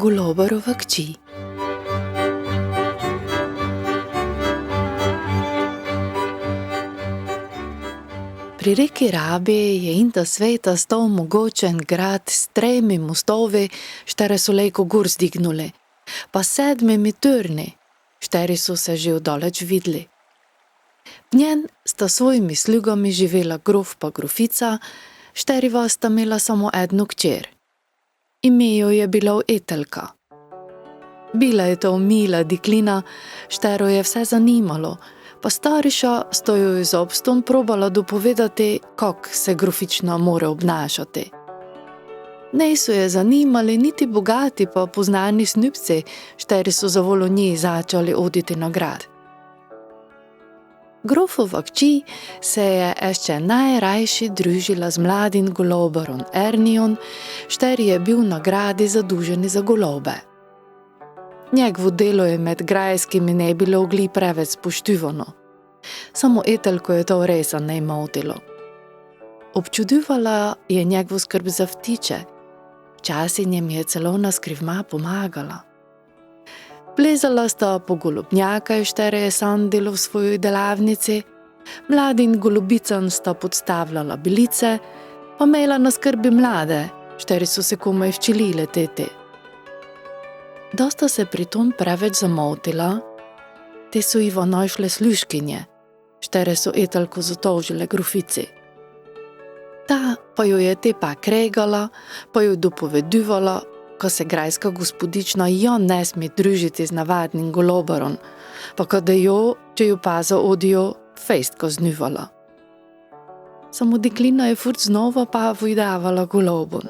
Golobarova kći. Pri reki Rabi je inta sveta stal mogočen grad s 3 mostovi, štere so lejko gor zdignuli, pa 7 trni, šteri so se že oddaleč videli. V njen sta svojimi slugami živela grof pa grofica, šteriva sta imela samo eno kćer. Ime jo je bilo Etelka. Bila je to mila deklina, štero je vse zanimalo, pa stariša sta jo z obstom probala dopovedati, kako se grofična mora obnašati. Ne so je zanimali niti bogati pa poznani snubci, šteri so zavolo nje začali oditi na grad. Grofova kći se je ešče najrajši družila z mladim golobarom Ernijom, šteri je bil na gradi zaduženi za golobe. Njegovo delo je med grajskimi ne bilo gli preveč spoštivano. Samo Etelko je to res ne motilo. Občudovala je njegovo skrb za ptiče, včasih njem je celo naskrivma pomagala. Plezala sta po golobnjaka, štere je sandilo v svoji delavnici, mladim golobicam sta podstavljala bilice, pa imela na skrbi mlade, štere so se komaj včeli leteti. Dosta se pri tom preveč zamotila, te so Ivo našle služkinje, štere so Etelko zatožile grofici. Ta pa jo je te pa kregala, pa jo dopovedovala, ko se grajska gospodična jo ne sme družiti z navadnim golobarom, pa kada jo, če jo paza odijo, fejst kaznovala. Samo deklina je furt znova pa vojdavala golobom.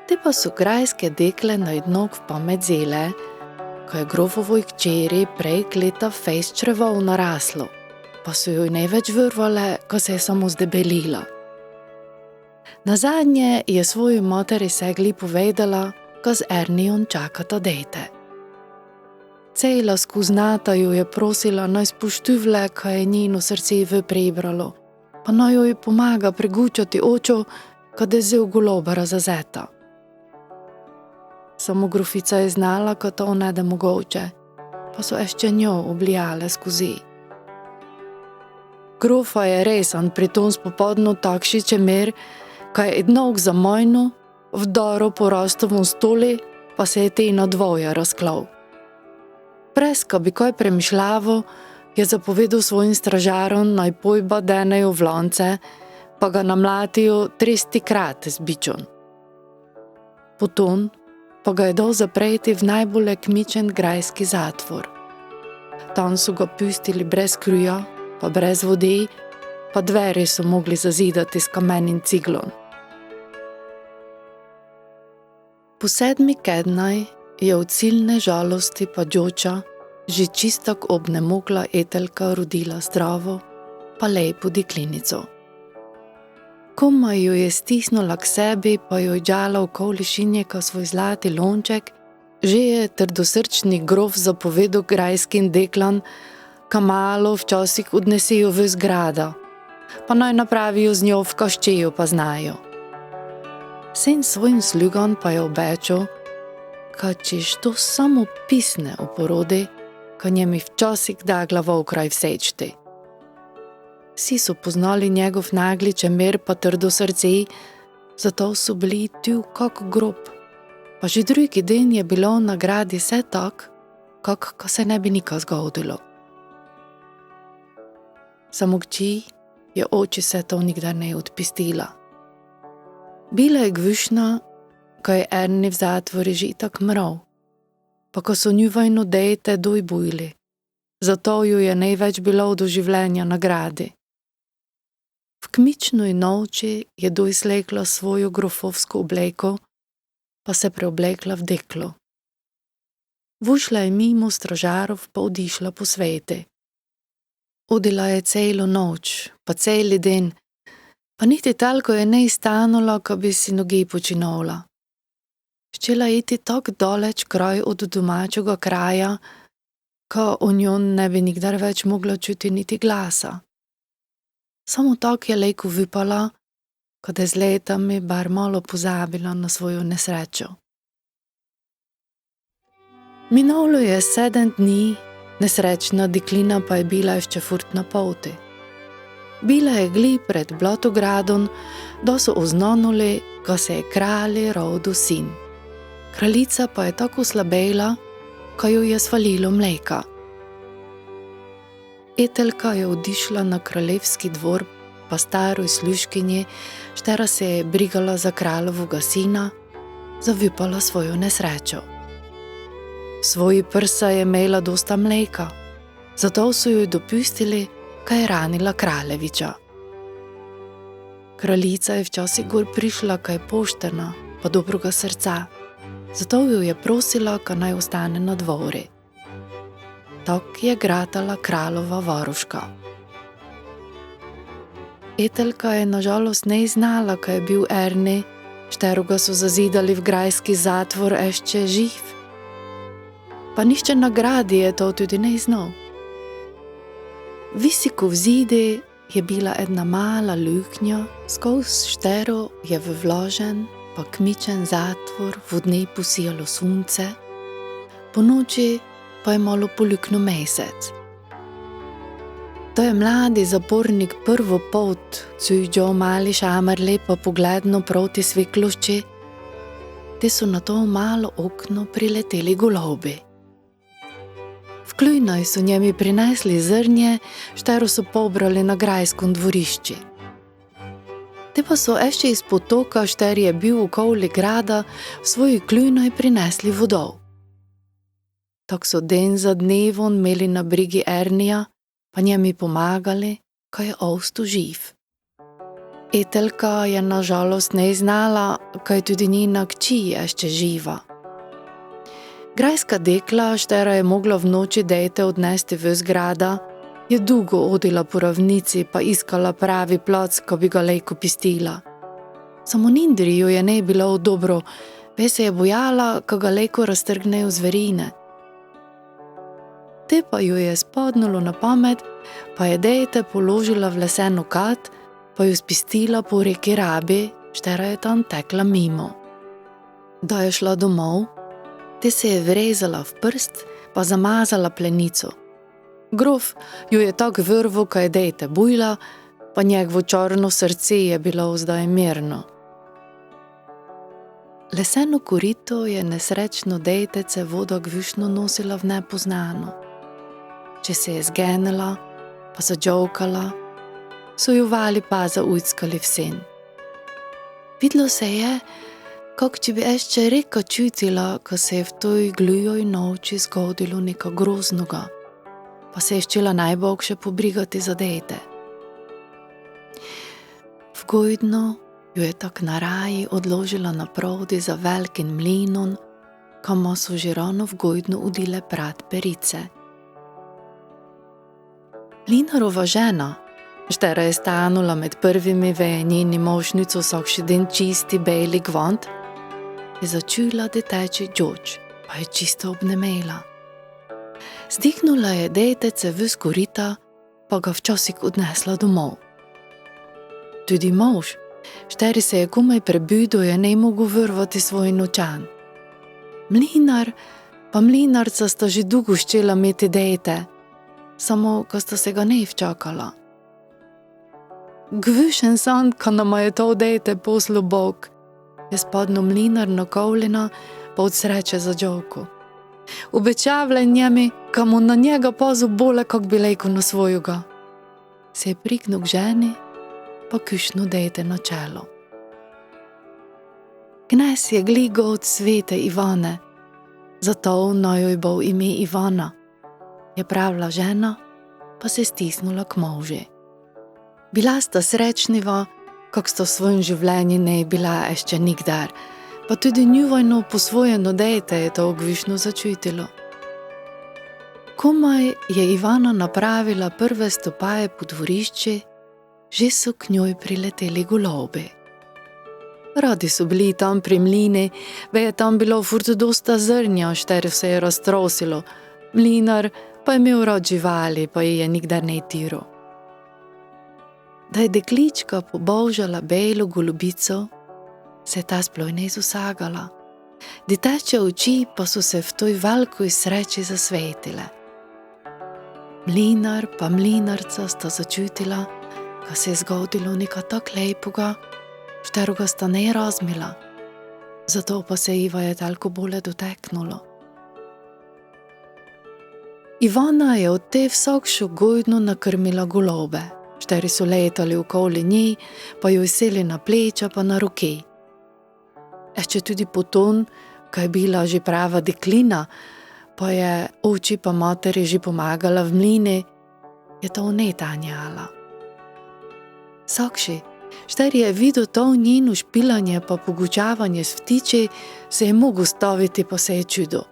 Te pa so grajske dekle najdnog v pamet zele, ko je grofovoj kćeri prejk leta fejst črevov naraslo, pa so jo največ vrvale, ko se je samo zdebelila. Nazadnje je svoji materi segli povedala, ko z Ernijom čakata dete. Cela skuznata jo je prosila, naj spoštuvle, ko je njeno srce prebralo, pa naj jo pomaga pregučati očo, kad je zel golobara zazeta. Samo grofica je znala, ko to ne da mogoče, pa so ešče njo oblijale skozi. Grofa je resan pri tom spopodno takši čemer, ko je ednog za mojno, vdoro po rostovom stoli, pa se je te na dvoje razklal. Prez, ko bi kaj premišljavo, je zapovedal svojim stražarom, naj pojba denejo v lonce, pa ga namlatijo 30krat z bičom. Potom pa ga je dal zapreti v najbolj kmičen grajski zatvor. Tam so ga pustili brez kruja, pa brez vode, pa dveri so mogli zazidati s kamenim ciglom. Po 7 kednaj je od silne žalosti pa džoča že čistak obnemogla Etelka rodila zdravo, pa lepo deklinico. Komaj jo je stisnula k sebi, pa jo je džala okoli šinjeka svoj zlati lonček, že je trdosrčni grof zapovedal grajskim deklan, ka malo včasih odnesejo v zgrada, pa naj napravijo z njo v kaščeju pa znajo. Sin svojim slugam pa je obečal, ka češ to samo pisne o porodi, ka njemi včasih da glavo v kraj vsečti. Vsi so poznali njegov nagli čemer pa trdo srce, zato so bili tu kak grob, pa že drugi den je bilo na gradi vse tak, kak se ne bi nikaj zgodilo. Samo kći je oči se to nikdar ne odpustila. Bila je gvišna, ko je Erni v zatvori že tak mrav, pa ko so njuvajno dejte dojbujili, zato ju je največ bilo do življenja na gradi. V kmičnoj noči je dojslekla svojo grofovsko obleko, pa se preoblekla v deklo. Vušla je mimo stražarov pa odišla po svete. Odila je celo noč, pa celi den, pa niti talko je ne stanula, ko bi si noge počinovala. Ščela iti tak daleč kraj od domačega kraja, ko o njon ne bi nikdar več mogla čuti niti glasa. Samo tak je lejko vypala, ko je z letami bar malo pozabila na svojo nesrečo. Minalo je 7 dni, nesrečna deklina pa je bila ještě furt na poti. Bila je gli pred Blatogradom, da so oznanuli, ko se je kralji rodil sin. Kraljica pa je tako slabela, ko jo je svalilo mleka. Etelka je odišla na kraljevski dvor pa staroj služkinji, štera se je brigala za kraljevoga sina, zavipala svojo nesrečo. Svoji prsa je imela dosta mleka, zato so jo dopustili, kaj je ranila kraljeviča. Kraljica je včasih gor prišla, kaj je poštena, pa dobroga srca, zato jo je prosila, kaj naj ostane na dvori. Tak je gratala kraljova varuška. Etelka je nažalost ne znala, kaj je bil Erni, šteroga so zazidali v grajski zatvor ještě živ. Pa nišče nagradi je to tudi ne znal. Visoko v zidi je bila ena mala luknja, skozi štero je v vložen pa kmičen zatvor vodnej posijalo sunce, po noči pa je malo poluknil mesec. To je mladi zapornik prvo pot, cujdžo mali šamar lepo pogledno proti svetlošči, te so na to malo okno prileteli golobi. V klujnoj so njemi prinesli zrnje, štero so pobrali na grajskom dvorišči. Te pa so ještě iz potoka, šter je bil okoli grada, v svoji klujnoj prinesli vodov. Tak so den za dnevom imeli na brigi Ernija, pa njemi pomagali, ko je ostal živ. Etelka je nažalost ne znala, kaj tudi njena kći je ještě živa. Grajska dekla, štera je mogla v noči dejte odnesti ven grada, je dolgo odila po ravnici pa iskala pravi plac, ko bi ga lejko pistila. Samo Nindriju je ne bilo dobro, ve se je bojala, ko ga lejko raztrgnejo zverine. Te pa jo je spadnulo na pamet, pa je dejte položila v leseno kat, pa jo spistila po reki Rabi, štera je tam tekla mimo. Da je šla domov, te se je vrezala v prst, pa zamazala plenico. Grof jo je tak vrvo, ko je dejte bujla, pa njegovo črno srce je bilo zdaj mirno. Leseno korito je nesrečno dejtece voda gvišno nosila v nepoznano. Če se je zgenila, pa zadžovkala, so jo vali paza ujckali v sen. Vidlo se je, kak če bi ještě reka čutila, ko se je v toj glujoj noči zgodilo nekaj groznoga, pa se je ščela najbogše pobrigati za dejte. Vgojdno jo je tak na raji odložila na prodi za velikim mlinom, kamo so že rano vgojdno udile prat perice. Mlinarova žena, štera je stanula med prvimi ve njeni mošnico vsak den čisti beli gvant, je začula, da teče džoč, pa je čisto obnemela. Zdihnula je dejtece ves korita, pa ga včasih odnesla domov. Tudi mož, šteri se je komaj prebudil, je ne mogel vrvati svoj nočan. Mlinar pa mlinarca sta že dolgo ščela imeti dejte, samo ko sta se ga ne včakala. Gvišen san, ko nama je to dejte poslal Bog, je spadnil mlinar na kovlina, pa od sreče za džovku. Obečavljaj njemi, ka mu na njega pazu bole, kak bi lejko na svojoga. Se je priknil k ženi, pa kušno dejte na čelo. Knes je gligo od svete Ivane, zato naj bo ime Ivana, je pravila žena, pa se stisnula k možu. Bila sta srečniva, kak sta v svojem življenju ne bila ještě nikdar, pa tudi njuvajno posvojeno dejte je to gvišno začutilo. Komaj je Ivana napravila prve stopaje po dvorišči, že so k njoj prileteli golobi. Radi so bili tam pri mlini, ve je tam bilo furt dosta zrnja, štere se je raztrosilo. Mlinar pa je imel rad živali, pa je nikdar ne tiro. Da je deklička pobožala belo golubico, se ta sploj ne zusagala, Diteče oči pa so se v toj velikoj sreči zasvetile. Mlinar pa mlinarca sta začutila, ka se je zgodilo nekaj tak lepoga, šteroga sta ne razmila, zato pa se Iva je toliko bolje doteknulo. Ivana je od te vsakšo gojdno nakrmila golobe, šteri so letali okoli nje, pa jo seli na pleča pa na roke. Ešte tudi potom, ko je bila že prava deklina, pa je oči pa materi že pomagala v mline, je to ne tanjala. Sakši, šteri je videl to njeno špilanje pa pogučavanje s vtiči, se je mogel staviti pa se je čudo.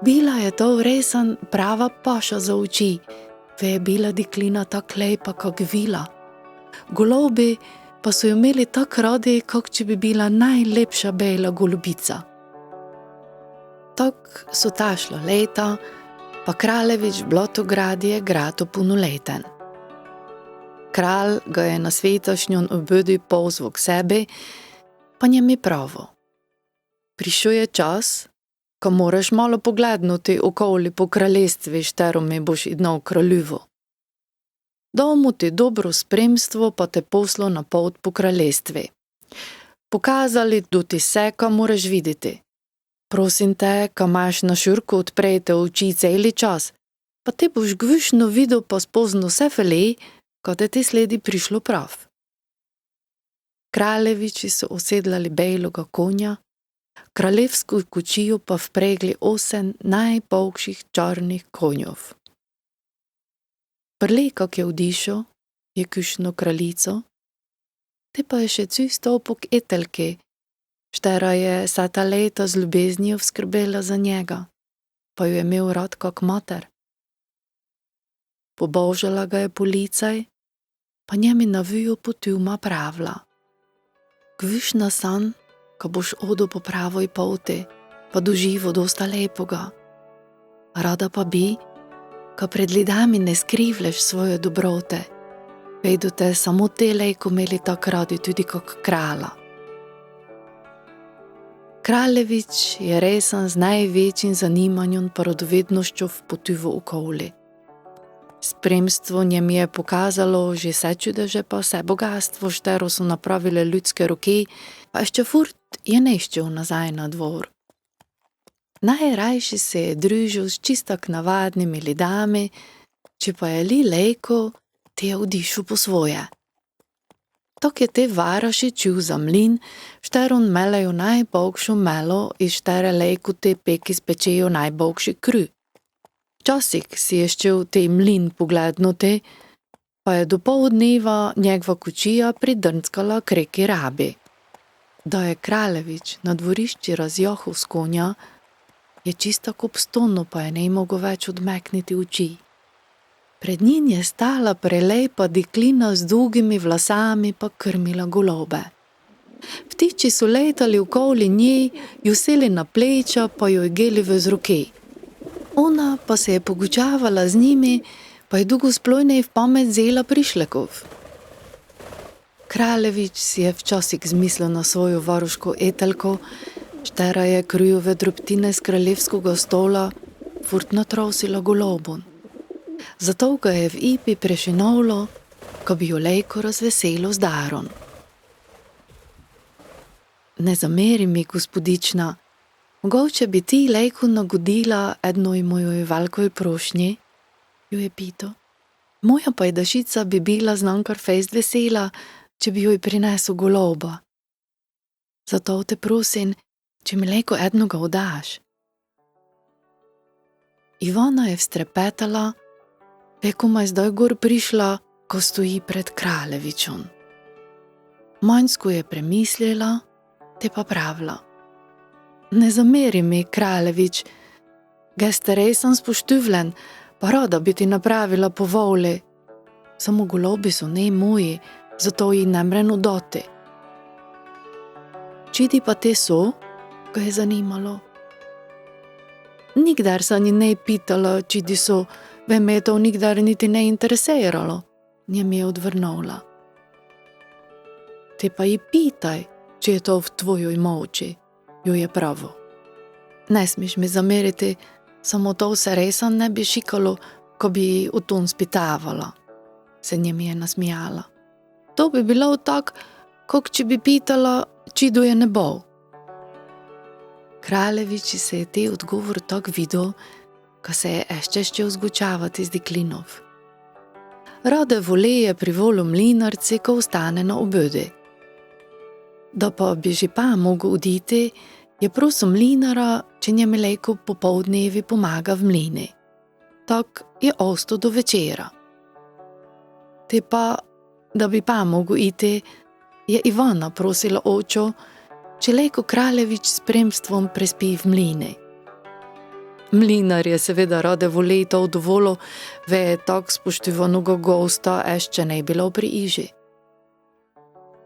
Bila je to resen prava paša za oči, ve je bila deklina tak lepa kak vila. Golobi pa so jo imeli tak radi, kak če bi bila najlepša bela golubica. Tak so tašla leta, pa kraljevič Blotogradje grato punoleten. Kralj ga je na svetašnjon obedi pozval k sebi, pa njem je pravo. Prišel je čas, ko moraš malo poglednuti okoli po kraljestvi, štero mi boš idno v kraljuvo. Dal mu ti dobro spremstvo, pa te poslo na pot po kraljestvi. Pokazali do ti se, ka moraš videti. Prosim te, ka imaš na šurku odprete oči celi čas, pa te boš gvišno videl pa spozno vse fele, ko te sledi prišlo prav. Kraljeviči so osedlali beloga konja, kraljevsko kočijo pa vpregli 8 najbolšjih črnih konjov. Prle, kak je vdišel, je kušno kraljico, te pa je še čisto opok etelke, štera je vsa ta leta z ljubeznijo skrbela za njega, pa jo je imel rad kak mater. Pobožala ga je po licaj, pa njemi na viju potuma pravila. Gviš na san, ko boš odo po pravoj poti, pa doživo dosta lepoga. Rada pa bi, ko pred lidami ne skrivleš svoje dobrote, vedo te samo te lejko imeli tak radi tudi kak krala. Kraljevič je resen z največjim zanimanjem pa radovednostjo v potuvu okoli. Spremstvo njem je pokazalo že vse čudeže pa vse bogatstvo, štero so napravile ljudske roke, pa ještě furt je neščel nazaj na dvor. Najrajši se je družil s čistak navadnimi lidami, če pa je li lejko, te je odišel po svoje. Tok je te varaši čul za mlin, šteron melejo najbolšjo melo in štere lejko te peki spečejo najbolšji kru. Včasih si je ščel te mlin poglednuti, pa je do poldneva njegova kočija pridrnskala k reki Rabi. Da je kraljevič na dvorišči razjohal s konja, je čistak obstonno, pa je ne mogel več odmekniti oči. Pred njim je stala prelepa deklina z dolgimi vlasami pa krmila golobe. Ptiči so letali okoli nje, jo seli na pleča pa jo igeli z roke. Ona pa se je pogučavala z njimi, pa je dugo splojne v pamet zela prišlekov. Kraljevič si je včasih zmislil na svojo varuško etelko, štera je krujove drobtine z kraljevskega stola furt natrosila golobom. Zato ga je v Ipi prešinovlo, ko bi jo lejko razveselo z darom. Ne zameri mi, gospodična, mogoče bi ti lejko nagodila jednoj mojoj velikoj prošnji, jo je pito. Moja pajdašica bi bila znankar fejst vesela, če bi joj prinesel goloba. Zato te prosim, če mi lejko jednoga odaš. Ivana je vstrepetala, vekoma je zdaj gor prišla, ko stoji pred kraljevičom. Manjsko je premislila, te pa pravila. Ne zameri mi, kraljevič, geste resen spoštuvljen, pa rada bi ti napravila po voli. Samo golobi so ne moji, zato ji ne mrem udati. Čidi pa te so, ga je zanimalo. Nikdar se ni ne pitala, čidi so, ve me to nikdar niti ne interesiralo, njem je odvrnula. Te pa ji pitaj, če je to v tvojoj moči. jo je pravil. Ne smeš mi zameriti, samo to se resen ne bi šikalo, ko bi v ton spitavala, se njemi je nasmijala. To bi bilo tak, kot če bi pitala, čido je nebo. Kraljevič se je te odgovor tak videl, ko se je ešče vzgučavati z deklinov. Rade voleje privolo mlinarci, ko ostane na obede. Da pa bi že pa mogel oditi, je prosil mlinara, če njemu lejko popoldnevi pomaga v mlini. Tak je ostal do večera. Te pa, da bi pa mogel iti, je Ivana prosila očo, če lejko Kraljevič s spremstvom prespi v mlini. Mlinar je seveda rade volej to dovolil, ve tak spoštovanega gosta ešče ne bilo pri iži.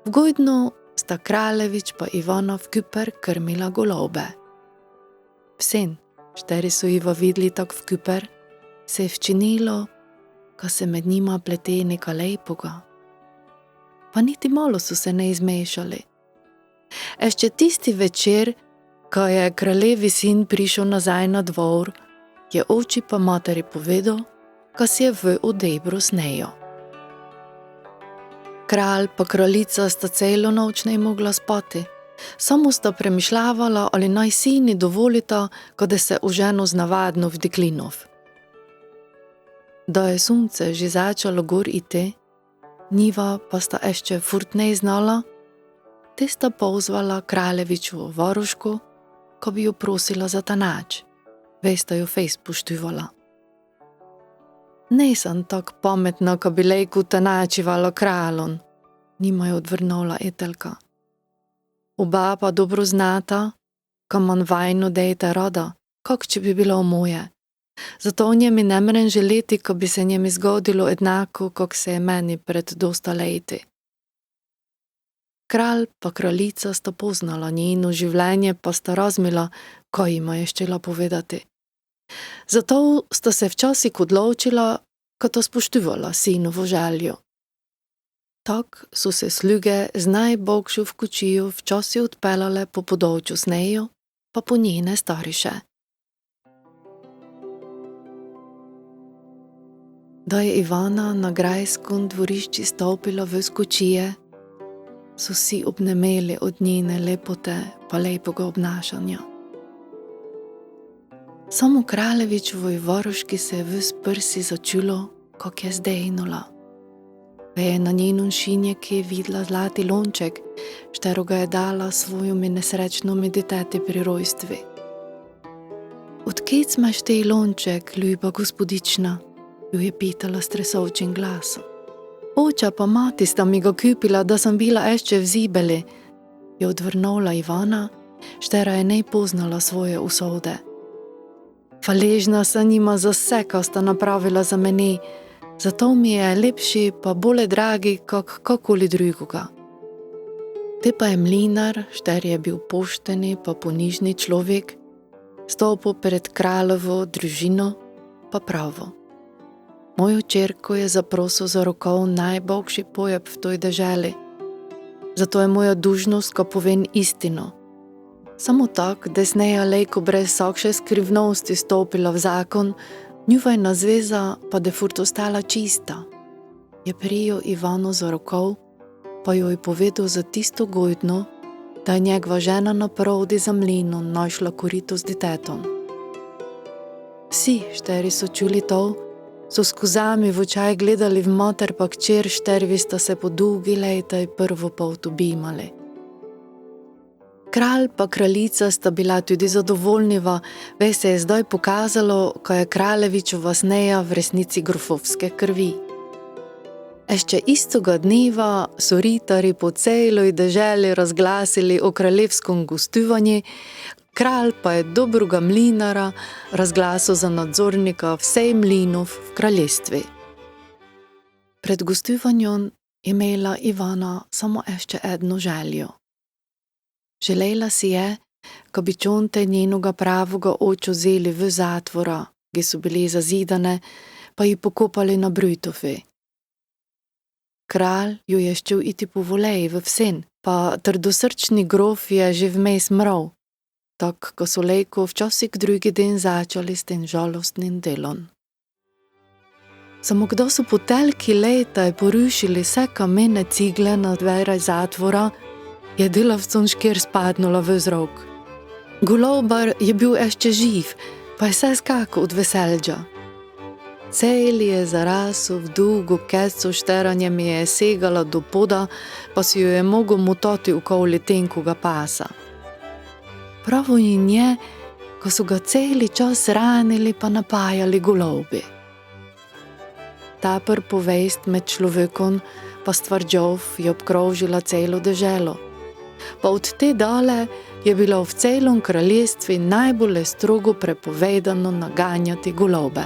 Vgojdno sta Kraljevič pa Ivana v kuper krmila golobe. Psen, šteri so Iva videli tak v kuper, se je včinilo, ko se med njima plete neka lepoga. Pa niti malo so se ne izmešali. Ešče tisti večer, ko je kraljevi sin prišel nazaj na dvor, je oči pa materi povedal, ko si je v odebru s nejo. Kralj pa kraljica sta celo noč ne mogla spati. Samo sta premišljavala, ali naj sini dovolita, da se oženo z navadno v deklinov. Da je sunce že začalo gor iti, njiva pa sta ešče furt ne znala, te sta pozvala Kraljevičovo varuško, ko bi jo prosila za tanač. Vesta jo fejs poštyvala. Nisem tak pametna, ko bi lejko tanačivala kraljon, njima je odvrnula Etelka. Oba pa dobro znata, ko manj vajno dejte rada, kak če bi bilo moje. Zato njemi ne mrem želeti, ko bi se njemi zgodilo ednako, kak se je meni pred dosta leti. Kralj pa kraljica sta poznala njeno življenje, pa sta razmila, kaj jima je štela povedati. Zato sta se včasih odločila, ko to spoštovala sinovo željo. Tak so se sluge z najboljšo v kočijo včasih odpeljale po podolčju s nejo, pa po njene stariše. Da je Ivana na grajskom dvorišči stopila v kočije, so si obnemeli od njene lepote pa lepega obnašanja. Samo Kraljevičovoj varuški se je ves prsi začulo, kak je zdejnula. Je na njenom šinjeki videla zlati lonček, štero ga je dala svojimi nesrečnimi deteti pri rojstvi. Odkec imaš tej lonček, ljuba gospodična? Jo je pitala s tresovčim glasom. Oča pa mati sta mi ga kupila, da sem bila ešče v zibeli, je odvrnula Ivana, štera je ne poznala svoje usode. Hvaležna sem njima za vse, kar sta napravila za mene, zato mi je lepši pa bolj dragi, kak kakoli drugoga. Te pa je mlinar, šter je bil pošteni pa ponižni človek, stopil pred kraljevo družino pa pravo. Mojo čerko je zaprosil za rokov najboljši pojeb v toj deželi. Zato je moja dužnost, ko povem istino. Samo tak, da sneja lejko brez vsakše skrivnosti stopila v zakon, njuvajna zveza pa de furt ostala čista. Je prijel Ivano za rokov, pa jo je povedal za tisto gojdno, da je njegova žena na porodi za mlinom našla korito z detetom. Vsi, šteri so čuli to, so s kozami v očaj gledali v mater pa kčer, štervi sta se po dolgi leta prvo pot obimali. Kralj pa kraljica sta bila tudi zadovoljniva, ve se je zdaj pokazalo, ko je Kraljevičova sneja v resnici grofovske krvi. Ešče istoga dneva so ritari po celoj deželi razglasili o kraljevskom gostovanju, kralj pa je dobroga mlinara razglasil za nadzornika vsej mlinov v kraljestvi. Pred gostovanjem je imela Ivana samo ešče eno željo. Želela si je, ko bi čonte njenoga pravoga oča vzeli v zatvora, ki so bili zazidane, pa ji pokopali na Brujtovi. Kralj jo je ščel iti po voleji v vsen, pa trdosrčni grof je že vmes mrav. tak ko so lejko včasih drugi den začali s tem žalostnim delom. Samo kdo so po telki leta porušili vse kamene cigle na dvere zatvora, je delavcom škir spadnula v vzrok. Golobar je bil ještě živ, pa je se skakal od veselja. Celi je zarasel v dolgo keco, šteranje mi je segala do poda, pa si jo je mogel motati okoli tenkega pasa. Pravo in je, ko so ga celi čas ranili pa napajali golobi. Ta povest med človekom pa stvarđov je obkrožila celo deželo. Pa od te dale je bilo v celom kraljestvi najbolj strogo prepovedano naganjati golobe.